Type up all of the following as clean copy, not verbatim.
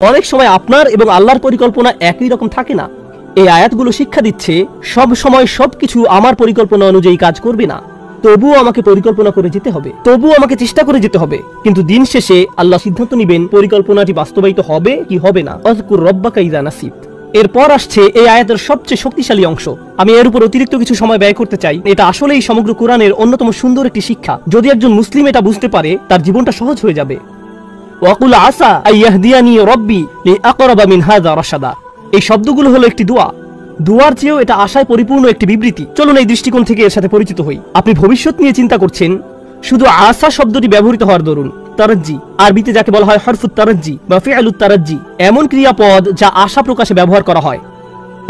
অনেক সময় আপনার এবং আল্লাহর পরিকল্পনা একই রকম থাকে না। এই আয়াতগুলো শিক্ষা দিচ্ছে সব সময় সবকিছু আমার পরিকল্পনা অনুযায়ী কাজ করবে না, তবুও আমাকে পরিকল্পনা করে যেতে হবে, তবুও আমাকে চেষ্টা করে যেতে হবে। কিন্তু দিন শেষে আল্লাহ সিদ্ধান্ত নেবেন পরিকল্পনাটি বাস্তবায়িত হবে কি হবে না। আযকুর রাব্বাকা ইযা নাসিত। এরপর আসছে এই আয়াতের সবচেয়ে শক্তিশালী অংশ। আমি এর উপর অতিরিক্ত কিছু সময় ব্যয় করতে চাই। এটা আসলেই সমগ্র কোরআনের অন্যতম সুন্দর একটি শিক্ষা। যদি একজন মুসলিম এটা বুঝতে পারে, তার জীবনটা সহজ হয়ে যাবে। ওয়াকুল আসা আইয়াহদিয়ানি রব্বি লিআকরাবা মিন হাযা রাশাদা। এই শব্দগুলো হলো একটি দোয়া। দোয়ার চেয়েও এটা আশায় পরিপূর্ণ একটি বিবৃতি। চলুন এই দৃষ্টিকোণ থেকে এর সাথে পরিচিত হই। আপনি ভবিষ্যৎ নিয়ে চিন্তা করছেন, শুধু আসা শব্দটি ব্যবহৃত হওয়ার দরুন তারাজ্জি, আরবিতে যাকে বলা হয় হরফুত তারাজ্জি বা ফিআলুত তারাজ্জি, এমন ক্রিয়াপদ যা আশা প্রকাশে ব্যবহার করা হয়।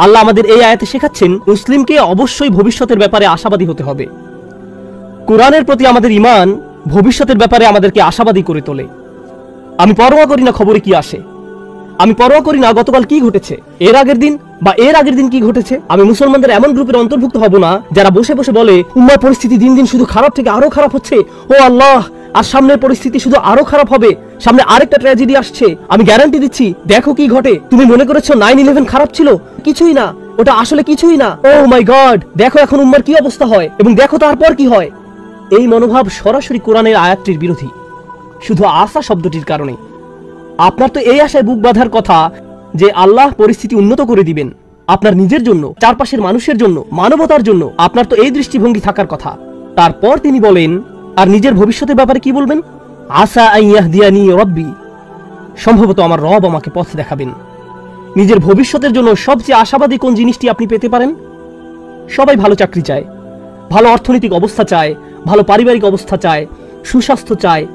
আল্লাহ আমাদের এই আয়াতে শেখাচ্ছেন মুসলিমকে অবশ্যই ভবিষ্যতের ব্যাপারে আশাবাদী হতে হবে। কোরআনের প্রতি আমাদের ঈমান ভবিষ্যতের ব্যাপারে আমাদেরকে আশাবাদী করে তোলে। আমি পরোয়া করি না খবরে কি আসে, আমি পরোয়া করি না গতকাল কি ঘটেছে, এর আগের দিন কি ঘটেছে। আমি মুসলমানদের এমন গ্রুপের অন্তর্ভুক্ত হব না যারা বসে বসে বলে উম্মার পরিস্থিতি দিন দিন শুধু খারাপ থেকে আরো খারাপ হচ্ছে, ও আল্লাহ আর সামনের পরিস্থিতি শুধু আরো খারাপ হবে, সামনে আরেকটা ট্র্যাজেডি আসছে, আমি গ্যারান্টি দিচ্ছি দেখো কি ঘটে। তুমি মনে করেছো 9/11 খারাপ ছিল, কিছুই না, ওটা আসলে কিছুই না। ও মাই গড, দেখো এখন উম্মার কি অবস্থা হয় এবং দেখো তারপর কি হয়। এই মনোভাব সরাসরি কোরআনের আয়াতটির বিরোধী, শুধু আশা শব্দটির কারণে। আপনার তো এই আশায় বুক বাঁধার কথা যে আল্লাহ পরিস্থিতি উন্নত করে দিবেন আপনার নিজের জন্য, চারপাশের মানুষের জন্য, মানবতার জন্য। আপনার তো এই দৃষ্টিভঙ্গি থাকার কথা। তারপর তিনি বলেন, আর নিজের ভবিষ্যতের ব্যাপারে কি বলবেন? আসা আইয়াহদিয়ানি রব্বি, সম্ভবত আমার রব আমাকে পথ দেখাবেন। নিজের ভবিষ্যতের জন্য সবচেয়ে আশাবাদী কোন জিনিসটি আপনি পেতে পারেন? সবাই ভালো চাকরি চায়, ভালো অর্থনৈতিক অবস্থা চায়, ভালো পারিবারিক অবস্থা চায়, সুস্বাস্থ্য চায়।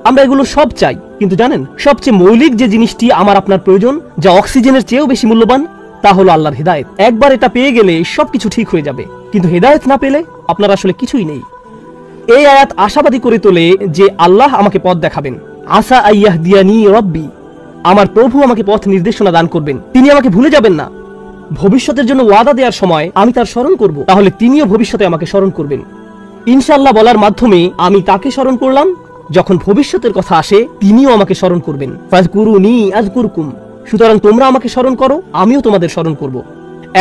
আমরা এগুলো সব চাই, কিন্তু জানেন সবচেয়ে মৌলিক যে জিনিসটি আমার আপনার প্রয়োজন, যা অক্সিজেনের চেয়েও বেশি মূল্যবান, তা হলো আল্লাহর হিদায়াত। একবার এটা পেয়ে গেলে সবকিছু ঠিক হয়ে যাবে, কিন্তু হিদায়াত না পেলে আপনার আসলে কিছুই নেই। এই আয়াত আশাবাদী করে তোলে যে আল্লাহ আমাকে পথ দেখাবেন। আসা আইয়াহদিয়ানি রব্বি, আমার প্রভু আমাকে পথ নির্দেশনা দান করবেন, তিনি আমাকে ভুলে যাবেন না। ভবিষ্যতের জন্য ওয়াদা দেওয়ার সময় আমি তার স্মরণ করব, তাহলে তিনিও ভবিষ্যতে আমাকে স্মরণ করবেন। ইনশাআল্লাহ বলার মাধ্যমে আমি তাকে স্মরণ করলাম, যখন ভবিষ্যতের কথা আসে তিনিও আমাকে স্মরণ করবেন। ফাযকুরুনি আযকুরকুম, সুতরাং তোমরা আমাকে স্মরণ করো, আমিও তোমাদের স্মরণ করব।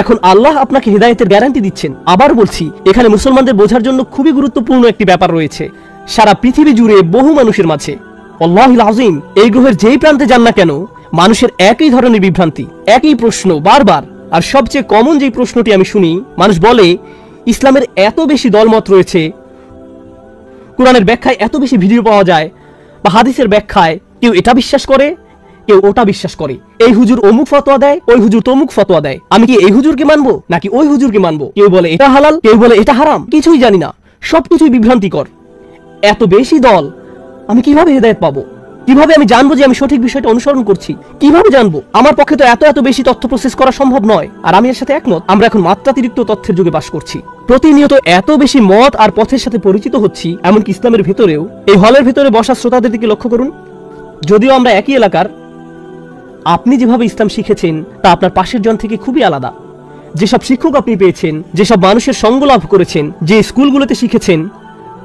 এখন আল্লাহ আপনাকে হিদায়াতের গ্যারান্টি দিচ্ছেন। আবার বলছি, এখানে মুসলমানদের বোঝার জন্য খুবই গুরুত্বপূর্ণ একটি ব্যাপার রয়েছে। সারা পৃথিবী জুড়ে বহু মানুষের মাঝে, আল্লাহুল আযীম, এই গ্রহের যেই প্রান্তে যান না কেন, মানুষের একই ধরনের বিভ্রান্তি, একই প্রশ্ন বারবার। আর সবচেয়ে কমন যেই প্রশ্নটি আমি শুনি, মানুষ বলে ইসলামের এত বেশি দলমত রয়েছে, কোরআনের ব্যাখ্যায় এত বেশি ভিডিও পাওয়া যায়, বা হাদিসের ব্যাখ্যায় কেউ এটা বিশ্বাস করে, কেউ ওটা বিশ্বাস করে। এই হুজুর অমুক ফতোয়া দেয়, ওই হুজুর তমুক ফতোয়া দেয়, আমি কি এই হুজুরকে মানবো নাকি ওই হুজুরকে মানবো? কেউ বলে এটা হালাল, কেউ বলে এটা হারাম, কিছুই জানি না, সবকিছুই বিভ্রান্তিকর। এত বেশি দল, আমি কিভাবে হেদায়েত পাবো? কিভাবে আমি জানবো যে আমি সঠিক বিষয়টা অনুসরণ করছি? কিভাবে জানবো? আমার পক্ষে তো এত বেশি তথ্য প্রসেস করা সম্ভব নয়। আর আমি এর সাথে একমত। আমরা এখন মাত্রাতিরিক্ত তথ্যের যুগে বাস করছি। প্রতিনিয়ত এত বেশি মত আর পথের সাথে পরিচিত হচ্ছি, এমনকি ইসলামের ভেতরেও। এই হলের ভেতরে বসা শ্রোতাদের দিকে লক্ষ্য করুন, যদিও আমরা একই এলাকার, আপনি যেভাবে ইসলাম শিখেছেন তা আপনার পাশের জন থেকে খুবই আলাদা। যেসব শিক্ষক আপনি পেয়েছেন, যেসব মানুষের সঙ্গ লাভ করেছেন, যে স্কুলগুলোতে শিখেছেন,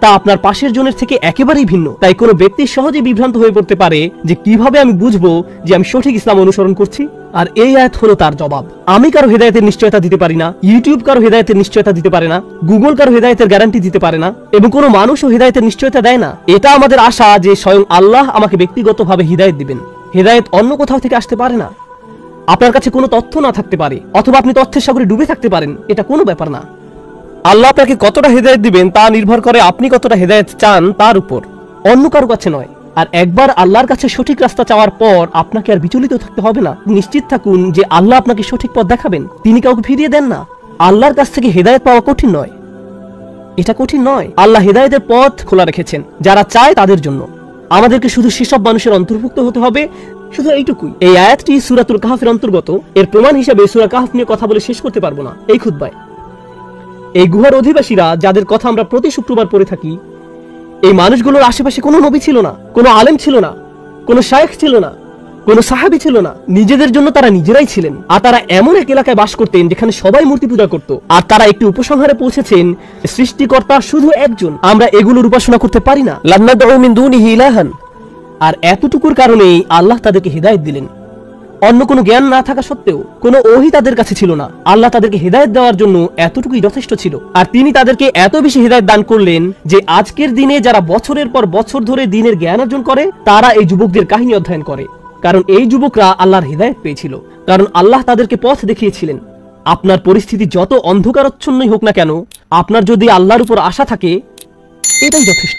তা আপনার পাশের জনের থেকে একেবারেই ভিন্ন। তাই কোনো ব্যক্তি সহজে বিভ্রান্ত হয়ে পড়তে পারে যে কিভাবে আমি বুঝবো যে আমি সঠিক ইসলাম অনুসরণ করছি। আর এই আয়াত হলো তার জবাব। আমি কারো হেদায়েতের নিশ্চয়তা দিতে পারি না, ইউটিউব কারো হেদায়েতের নিশ্চয়তা দিতে পারে না, গুগল কারো হেদায়েতের গ্যারান্টি দিতে পারে না, এবং কোনো মানুষও হেদায়েতের নিশ্চয়তা দেয় না। এটা আমাদের আশা যে স্বয়ং আল্লাহ আমাকে ব্যক্তিগতভাবে হিদায়াত দিবেন। হেদায়েত অন্য কোথাও থেকে আসতে পারে না। আপনার কাছে কোনো তথ্য না থাকতে পারে, অথবা আপনি তথ্যের সাগরে ডুবে থাকতে পারেন, এটা কোনো ব্যাপার না। আল্লাহ আপনাকে কতটা হেদায়েত দিবেন তা নির্ভর করে আপনি কতটা হেদায়েত চান তার উপর, অন্য কারো কাছে নয়। আর একবার আল্লাহর কাছে সঠিক রাস্তা চাওয়ার পর আপনাকে আর বিচলিত থাকতে হবে না। নিশ্চিত থাকুন যে আল্লাহ আপনাকে সঠিক পথ দেখাবেন, তিনি কাউকে ফিরিয়ে দেন না। আল্লাহর কাছ থেকে হেদায়েত পাওয়া কঠিন নয়, এটা কঠিন নয়। আল্লাহ হেদায়েতের পথ খোলা রেখেছেন যারা চায় তাদের জন্য। আমাদেরকে শুধু সেসব মানুষের অন্তর্ভুক্ত হতে হবে, শুধু এইটুকুই। এই আয়াতটি সূরাতুল কাহফের অন্তর্গত। এর প্রমাণ হিসেবে সূরা কাহফ নিয়ে কথা বলে শেষ করতে পারবো না এই খুতবায়। এই গুহার অধিবাসীরা যাদের কথা আমরা প্রতি শুক্রবার পড়ে থাকি, এই মানুষগুলোর আশেপাশে কোনো নবী ছিল না, কোনো আলেম ছিল না, কোনো শায়েখ ছিল না, কোনো সাহাবী ছিল না। নিজেদের জন্য তারা নিজেরাই ছিলেন। আর তারা এমন এক এলাকায় বাস করতেন যেখানে সবাই মূর্তি পূজা করত। আর তারা একটি উপসংহারে পৌঁছেছেন, সৃষ্টিকর্তা শুধু একজন, আমরা এগুলোর উপাসনা করতে পারি না। লান্নাদউ মিন দুনিহি ইলাহান। আর এতটুকুর কারণেই আল্লাহ তাদেরকে হিদায়াত দিলেন। অন্য কোনো জ্ঞান না থাকা সত্ত্বেও কোনো ওহী তাদের কাছে ছিল না। আল্লাহ তাদেরকে হেদায়েত দেওয়ার জন্য এতটুকুই যথেষ্ট ছিল। আর তিনি তাদেরকে এত বেশি হেদায়েত দান করলেন যে আজকের দিনে যারা বছরের পর বছর ধরে দ্বীনের জ্ঞান অর্জন করে তারা এই যুবকদের কাহিনী অধ্যয়ন করে, কারণ এই যুবকরা আল্লাহর হেদায়েত পেয়েছিল, কারণ আল্লাহ তাদেরকে পথ দেখিয়েছিলেন। আপনার পরিস্থিতি যত অন্ধকারাচ্ছন্নই হোক না কেন, আপনার যদি আল্লাহর উপর আশা থাকে, এটাই যথেষ্ট।